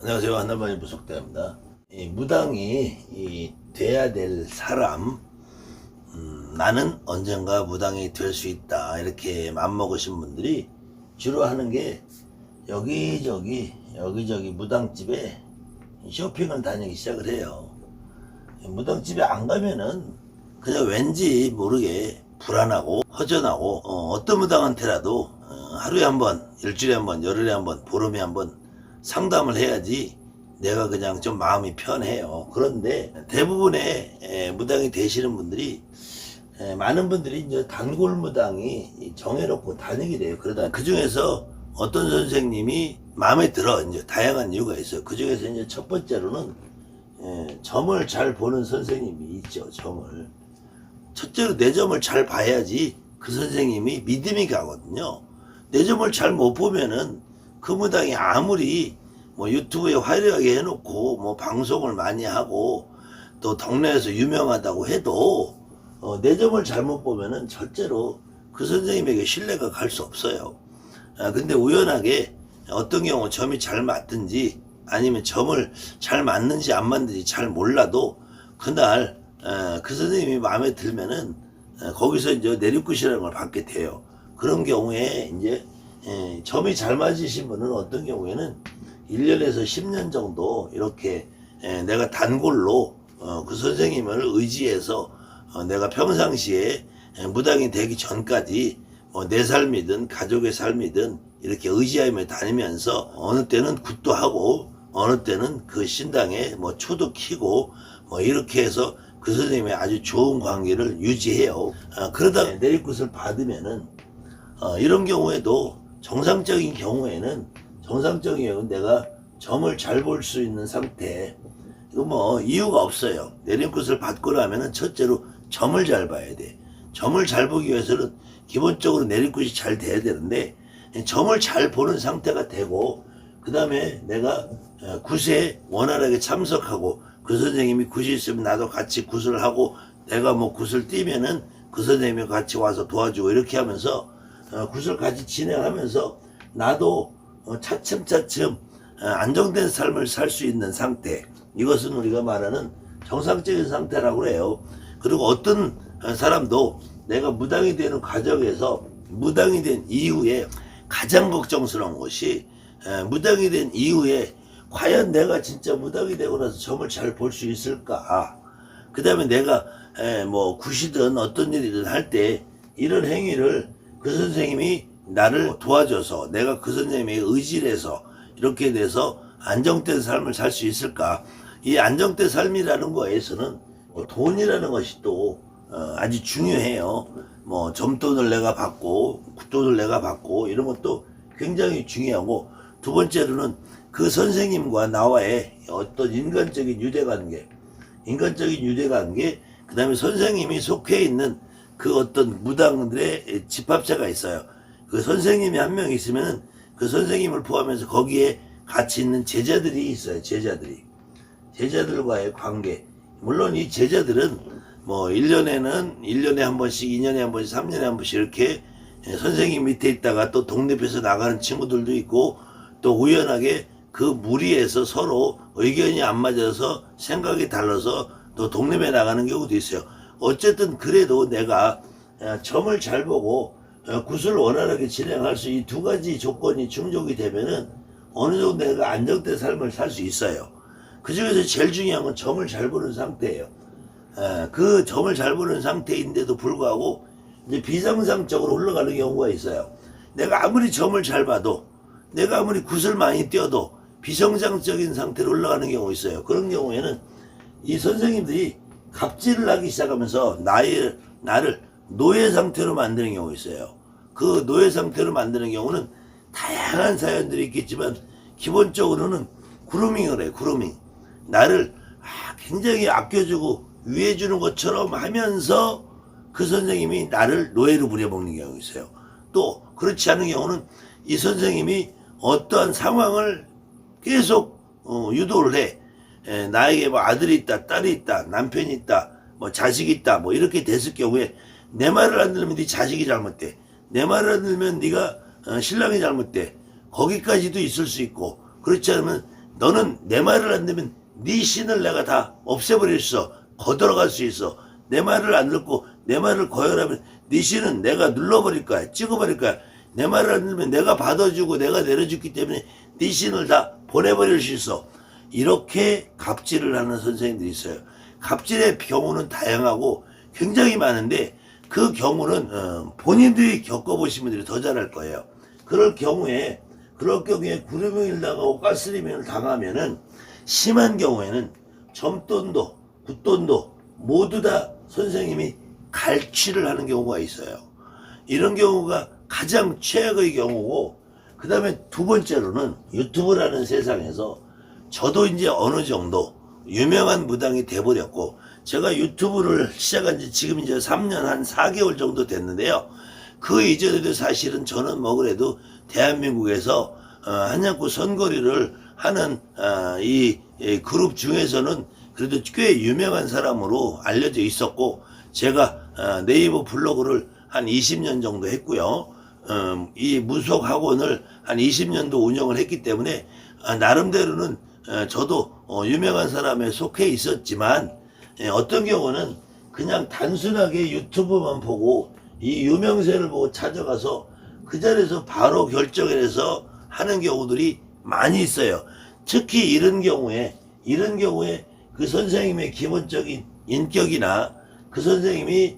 안녕하세요. 한나만이 부속대입니다. 이 무당이 돼야 될 사람, 나는 언젠가 무당이 될 수 있다 이렇게 맘먹으신 분들이 주로 하는 게 여기저기 무당집에 쇼핑을 다니기 시작을 해요. 무당집에 안 가면은 그냥 왠지 모르게 불안하고 허전하고 어떤 무당한테라도 하루에 한 번, 일주일에 한 번, 열흘에 한 번, 보름에 한 번 상담을 해야지 내가 그냥 좀 마음이 편해요. 그런데 대부분의 무당이 되시는 분들이 많은 분들이 이제 단골 무당이 정해놓고 다니게 돼요. 그러다 그 중에서 어떤 선생님이 마음에 들어. 이제 다양한 이유가 있어요. 그 중에서 이제 첫 번째로는 점을 잘 보는 선생님이 있죠. 점을 첫째로 내 점을 잘 봐야지 그 선생님이 믿음이 가거든요. 내 점을 잘 못 보면은 그 무당이 아무리 뭐 유튜브에 화려하게 해놓고 뭐 방송을 많이 하고 또 동네에서 유명하다고 해도 내 점을 잘못 보면은 절대로 그 선생님에게 신뢰가 갈 수 없어요. 근데 우연하게 어떤 경우 점이 잘 맞든지 아니면 점을 잘 맞는지 안 맞는지 잘 몰라도 그날 그 선생님이 마음에 들면은 거기서 이제 내리굿이라는 걸 받게 돼요. 그런 경우에 이제 점이 잘 맞으신 분은 어떤 경우에는 1년에서 10년 정도 이렇게 내가 단골로 그 선생님을 의지해서 내가 평상시에 무당이 되기 전까지 내 삶이든 가족의 삶이든 이렇게 의지하며 다니면서 어느 때는 굿도 하고 어느 때는 그 신당에 뭐 초도 키고 뭐 이렇게 해서 그 선생님의 아주 좋은 관계를 유지해요. 그러다 내리굿을 받으면은 이런 경우에도 정상적인 경우에는 내가 점을 잘 볼 수 있는 상태. 이거 뭐 이유가 없어요. 내리굿을 받고 나면은 첫째로 점을 잘 봐야 돼. 점을 잘 보기 위해서는 기본적으로 내리굿이 잘 돼야 되는데 점을 잘 보는 상태가 되고 그 다음에 내가 굿에 원활하게 참석하고 그 선생님이 굿이 있으면 나도 같이 굿을 하고 내가 뭐 굿을 띄면은 그 선생님이 같이 와서 도와주고 이렇게 하면서 굿을 같이 진행하면서 나도 차츰차츰 안정된 삶을 살 수 있는 상태, 이것은 우리가 말하는 정상적인 상태라고 해요. 그리고 어떤 사람도 내가 무당이 되는 과정에서 무당이 된 이후에 가장 걱정스러운 것이 무당이 된 이후에 과연 내가 진짜 무당이 되고 나서 점을 잘 볼 수 있을까. 그 다음에 내가 뭐 굿이든 어떤 일이든 할 때 이런 행위를 그 선생님이 나를 도와줘서 내가 그 선생님에게 의지를 해서 이렇게 돼서 안정된 삶을 살 수 있을까. 이 안정된 삶이라는 거에서는 돈이라는 것이 또 아주 중요해요. 뭐 점돈을 내가 받고 굿돈을 내가 받고 이런 것도 굉장히 중요하고, 두 번째로는 그 선생님과 나와의 어떤 인간적인 유대관계, 그 다음에 선생님이 속해 있는 그 어떤 무당들의 집합체가 있어요. 그 선생님이 한 명 있으면 그 선생님을 포함해서 거기에 같이 있는 제자들이 있어요. 제자들과의 관계. 물론 이 제자들은 뭐 1년에 한 번씩, 2년에 한 번씩, 3년에 한 번씩 이렇게 선생님 밑에 있다가 또 독립해서 나가는 친구들도 있고, 또 우연하게 그 무리에서 서로 의견이 안 맞아서 생각이 달라서 또 독립해 나가는 경우도 있어요. 어쨌든 그래도 내가 점을 잘 보고 굿을 원활하게 진행할 수 이 두 가지 조건이 충족이 되면은 어느 정도 내가 안정된 삶을 살 수 있어요. 그 중에서 제일 중요한 건 점을 잘 보는 상태예요. 그 점을 잘 보는 상태인데도 불구하고 이제 비정상적으로 흘러가는 경우가 있어요. 내가 아무리 점을 잘 봐도, 내가 아무리 굿을 많이 띄어도 비정상적인 상태로 흘러가는 경우가 있어요. 그런 경우에는 이 선생님들이 갑질을 하기 시작하면서 나를 노예 상태로 만드는 경우가 있어요. 그 노예 상태로 만드는 경우는 다양한 사연들이 있겠지만 기본적으로는 그루밍을 해요. 그루밍. 나를 굉장히 아껴주고 위해주는 것처럼 하면서 그 선생님이 나를 노예로 부려먹는 경우가 있어요. 또 그렇지 않은 경우는 이 선생님이 어떠한 상황을 계속 유도를 해. 나에게 뭐 아들이 있다, 딸이 있다, 남편이 있다, 뭐 자식이 있다, 뭐 이렇게 됐을 경우에 내 말을 안 들으면 네 자식이 잘못돼. 내 말을 안 들으면 네가 신랑이 잘못돼. 거기까지도 있을 수 있고, 그렇지 않으면 너는 내 말을 안 듣면 네 신을 내가 다 없애버릴 수 있어. 거들어갈 수 있어. 내 말을 안 듣고 내 말을 거절하면 네 신은 내가 눌러버릴 거야. 찍어버릴 거야. 내 말을 안 들으면 내가 받아주고 내가 내려주기 때문에 네 신을 다 보내버릴 수 있어. 이렇게 갑질을 하는 선생님들이 있어요. 갑질의 경우는 다양하고 굉장히 많은데 그 경우는 본인들이 겪어보신 분들이 더 잘할 거예요. 그럴 경우에 구르명이를 당하고 가스리명을 당하면은 심한 경우에는 점돈도 굿돈도 모두 다 선생님이 갈취를 하는 경우가 있어요. 이런 경우가 가장 최악의 경우고, 그 다음에 두 번째로는 유튜브라는 세상에서 저도 이제 어느 정도 유명한 무당이 돼버렸고, 제가 유튜브를 시작한 지 지금 이제 3년 한 4개월 정도 됐는데요. 그 이전에도 사실은 저는 뭐 그래도 대한민국에서 한양구 선거리를 하는 이 그룹 중에서는 그래도 꽤 유명한 사람으로 알려져 있었고, 제가 네이버 블로그를 한 20년 정도 했고요. 이 무속 학원을 한 20년도 운영을 했기 때문에 나름대로는 저도 유명한 사람에 속해 있었지만, 어떤 경우는 그냥 단순하게 유튜브만 보고 이 유명세를 보고 찾아가서 그 자리에서 바로 결정을 해서 하는 경우들이 많이 있어요. 특히 이런 경우에 그 선생님의 기본적인 인격이나 그 선생님이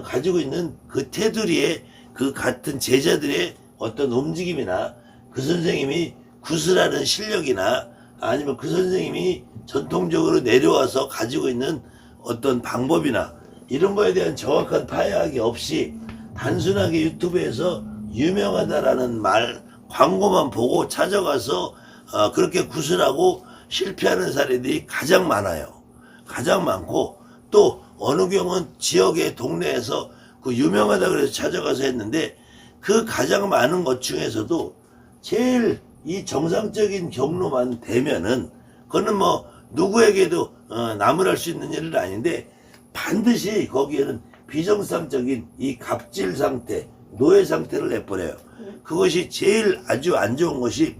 가지고 있는 그 테두리의 그 같은 제자들의 어떤 움직임이나 그 선생님이 구슬하는 실력이나 아니면 그 선생님이 전통적으로 내려와서 가지고 있는 어떤 방법이나 이런 거에 대한 정확한 파악이 없이 단순하게 유튜브에서 유명하다라는 광고만 보고 찾아가서 그렇게 구슬하고 실패하는 사례들이 가장 많아요. 가장 많고, 또 어느 경우는 지역의 동네에서 그 유명하다 그래서 찾아가서 했는데 그 가장 많은 것 중에서도 제일 이 정상적인 경로만 되면은 그거는 뭐 누구에게도 나무랄 수 있는 일은 아닌데, 반드시 거기에는 비정상적인 이 갑질 상태, 노예 상태를 내버려요. 그것이 제일 아주 안 좋은 것이,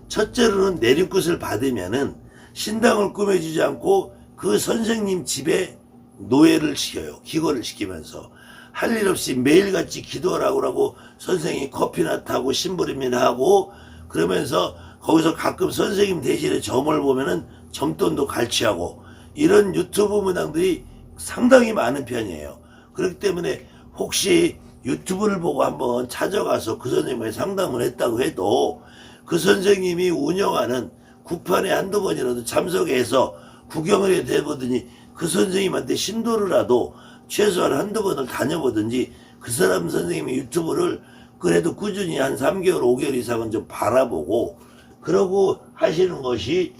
첫째로는 내림굿을 받으면은 신당을 꾸며주지 않고 그 선생님 집에 노예를 시켜요. 기거를 시키면서 할 일 없이 매일같이 기도하라고 하고 선생님이 커피나 타고 심부름이나 하고, 그러면서 거기서 가끔 선생님 대신에 점을 보면은 점돈도 갈취하고, 이런 유튜브 무당들이 상당히 많은 편이에요. 그렇기 때문에 혹시 유튜브를 보고 한번 찾아가서 그 선생님의 상담을 했다고 해도 그 선생님이 운영하는 구판에 한두 번이라도 참석해서 구경을 해보더니 그 선생님한테 신도를라도 최소한 한두 번을 다녀보든지, 그 사람 선생님의 유튜브를 그래도 꾸준히 한 3개월, 5개월 이상은 좀 바라보고 그러고 하시는 것이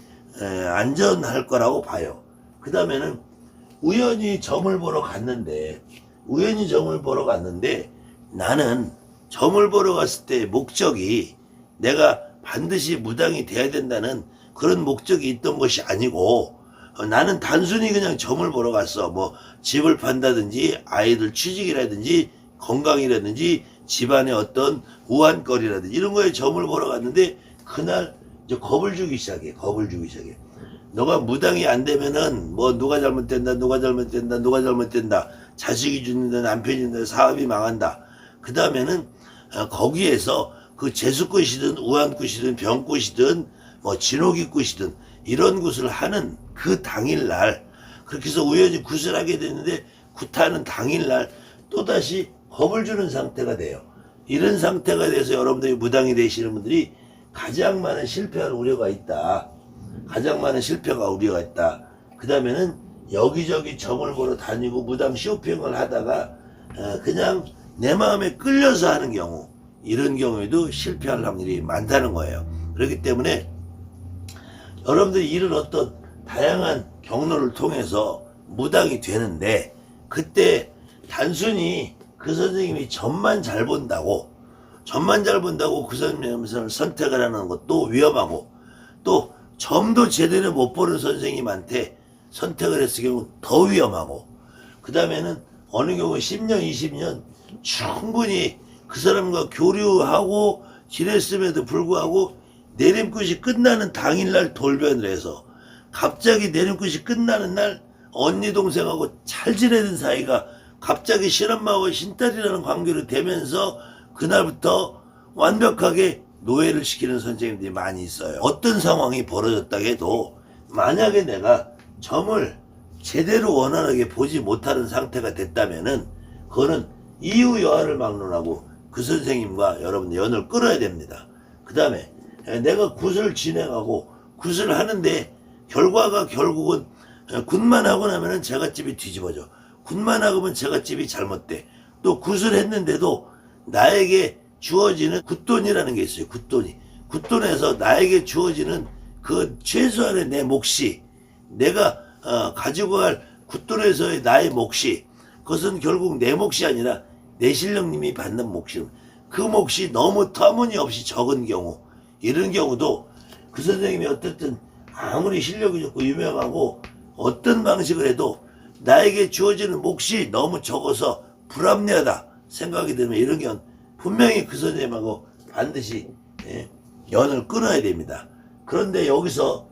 안전할 거라고 봐요. 그 다음에는 우연히 점을 보러 갔는데 나는 점을 보러 갔을 때 목적이 내가 반드시 무당이 돼야 된다는 그런 목적이 있던 것이 아니고, 나는 단순히 그냥 점을 보러 갔어. 뭐 집을 판다든지 아이들 취직이라든지 건강이라든지 집안의 어떤 우환거리라든지 이런 거에 점을 보러 갔는데, 그날 이제 겁을 주기 시작해. 너가 무당이 안 되면은 뭐 누가 잘못된다, 자식이 죽는다, 남편이 죽는다, 사업이 망한다. 그 다음에는 거기에서 그 재수굿이든 우환굿이든 병굿이든 뭐 진호기굿이든 이런 굿을 하는 그 당일날, 그렇게 해서 우연히 굿을 하게 됐는데 굿하는 당일날 또다시 겁을 주는 상태가 돼요. 이런 상태가 돼서 여러분들이 무당이 되시는 분들이 가장 많은 실패할 우려가 있다. 그 다음에는 여기저기 점을 보러 다니고 무당 쇼핑을 하다가 그냥 내 마음에 끌려서 하는 경우, 이런 경우에도 실패할 확률이 많다는 거예요. 그렇기 때문에 여러분들이 이런 어떤 다양한 경로를 통해서 무당이 되는데, 그때 단순히 그 선생님이 점만 잘 본다고 그 선생님을 선택을 하는 것도 위험하고, 또 점도 제대로 못 보는 선생님한테 선택을 했을 경우 더 위험하고, 그 다음에는 어느 경우 10년, 20년 충분히 그 사람과 교류하고 지냈음에도 불구하고 내림굿이 끝나는 당일날 돌변을 해서 갑자기 내림굿이 끝나는 날 언니 동생하고 잘 지내던 사이가 갑자기 신엄마와 신딸이라는 관계로 되면서 그날부터 완벽하게 노예를 시키는 선생님들이 많이 있어요. 어떤 상황이 벌어졌다 해도 만약에 내가 점을 제대로 원활하게 보지 못하는 상태가 됐다면은 그거는 이유 여하를 막론하고 그 선생님과 여러분들 연을 끊어야 됩니다. 그 다음에 내가 굿을 진행하고 굿을 하는데 결과가 결국은 굿만 하고 나면은 제갓집이 뒤집어져. 굿만 하고 면 제갓집이 잘못돼. 또 굿을 했는데도 나에게 주어지는 굿돈이라는 게 있어요. 굿돈이. 굿돈에서 나에게 주어지는 그 최소한의 내 몫이 내가 가지고 갈 굿돈에서의 나의 몫이 그것은 결국 내 몫이 아니라 내 실력님이 받는 몫이 그 몫이 너무 터무니없이 적은 경우 이런 경우도 그 선생님이 어쨌든 아무리 실력이 좋고 유명하고 어떤 방식을 해도 나에게 주어지는 몫이 너무 적어서 불합리하다 생각이 들면 이런 경우는 분명히 그 선생님하고 반드시 연을 끊어야 됩니다. 그런데 여기서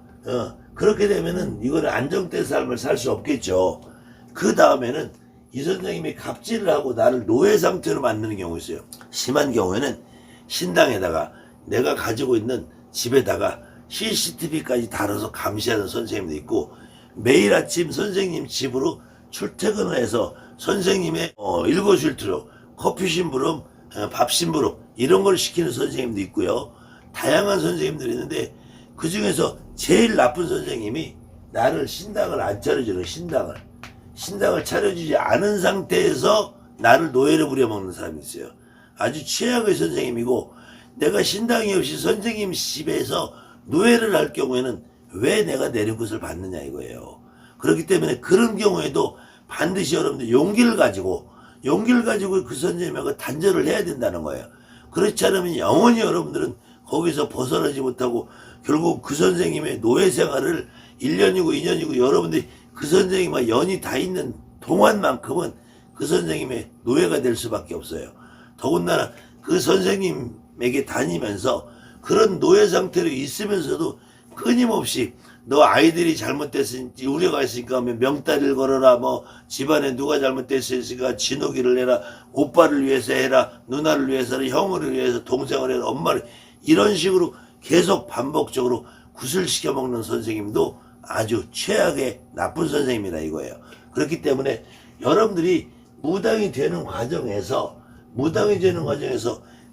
그렇게 되면은 이거는 안정된 삶을 살 수 없겠죠. 그 다음에는 이 선생님이 갑질을 하고 나를 노예 상태로 만드는 경우가 있어요. 심한 경우에는 신당에다가 내가 가지고 있는 집에다가 CCTV까지 달아서 감시하는 선생님도 있고 매일 아침 선생님 집으로 출퇴근을 해서 선생님의 일거수일투족 커피 심부름 밥 심부름 이런 걸 시키는 선생님도 있고요. 다양한 선생님들이 있는데 그 중에서 제일 나쁜 선생님이 나를 신당을 안 차려주는 신당을 차려주지 않은 상태에서 나를 노예로 부려먹는 사람이 있어요. 아주 최악의 선생님이고 내가 신당이 없이 선생님 집에서 노예를 할 경우에는 왜 내가 내린 것을 받느냐 이거예요. 그렇기 때문에 그런 경우에도 반드시 여러분들 용기를 가지고 그 선생님하고 단절을 해야 된다는 거예요. 그렇지 않으면 영원히 여러분들은 거기서 벗어나지 못하고 결국 그 선생님의 노예 생활을 1년이고 2년이고 여러분들이 그 선생님과 연이 다 있는 동안만큼은 그 선생님의 노예가 될 수밖에 없어요. 더군다나 그 선생님에게 다니면서 그런 노예 상태로 있으면서도 끊임없이 너 아이들이 잘못됐으니 우려가 있으니까 하면 명다리를 걸어라 뭐 집안에 누가 잘못됐으니까 진호기를 해라 오빠를 위해서 해라 누나를 위해서 해라 형을 위해서 동생을 해라 엄마를 이런 식으로 계속 반복적으로 굿을 시켜먹는 선생님도 아주 최악의 나쁜 선생님이다 이거예요. 그렇기 때문에 여러분들이 무당이 되는 과정에서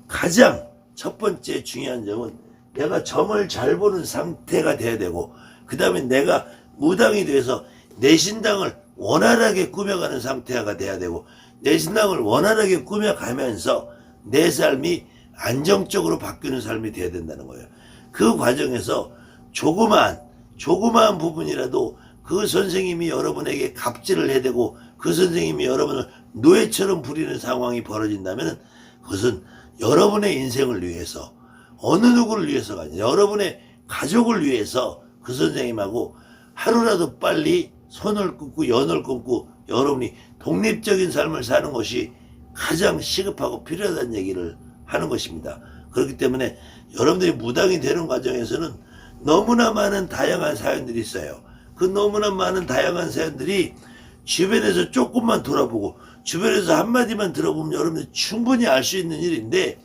가장 첫 번째 중요한 점은 내가 점을 잘 보는 상태가 돼야 되고 그 다음에 내가 무당이 돼서 내 신당을 원활하게 꾸며가는 상태가 돼야 되고 내 신당을 원활하게 꾸며가면서 내 삶이 안정적으로 바뀌는 삶이 돼야 된다는 거예요. 그 과정에서 조그마한 부분이라도 그 선생님이 여러분에게 갑질을 해대고 그 선생님이 여러분을 노예처럼 부리는 상황이 벌어진다면 그것은 여러분의 인생을 위해서 어느 누구를 위해서가 아니라 여러분의 가족을 위해서 그 선생님하고 하루라도 빨리 손을 끊고 연을 끊고 여러분이 독립적인 삶을 사는 것이 가장 시급하고 필요하다는 얘기를 하는 것입니다. 그렇기 때문에 여러분들이 무당이 되는 과정에서는 너무나 많은 다양한 사연들이 있어요. 그 너무나 많은 다양한 사연들이 주변에서 조금만 돌아보고 주변에서 한마디만 들어보면 여러분들이 충분히 알 수 있는 일인데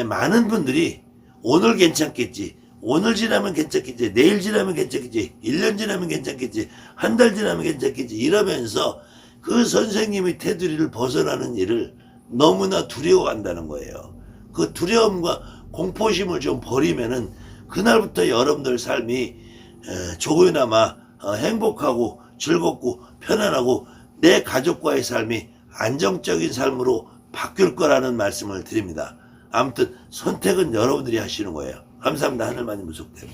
많은 분들이 오늘 괜찮겠지 오늘 지나면 괜찮겠지 내일 지나면 괜찮겠지 1년 지나면 괜찮겠지 한 달 지나면 괜찮겠지 이러면서 그 선생님의 테두리를 벗어나는 일을 너무나 두려워한다는 거예요. 그 두려움과 공포심을 좀 버리면은 그날부터 여러분들 삶이 조금이나마 행복하고 즐겁고 편안하고 내 가족과의 삶이 안정적인 삶으로 바뀔 거라는 말씀을 드립니다. 아무튼 선택은 여러분들이 하시는 거예요. 감사합니다. 하늘만이 무속대로.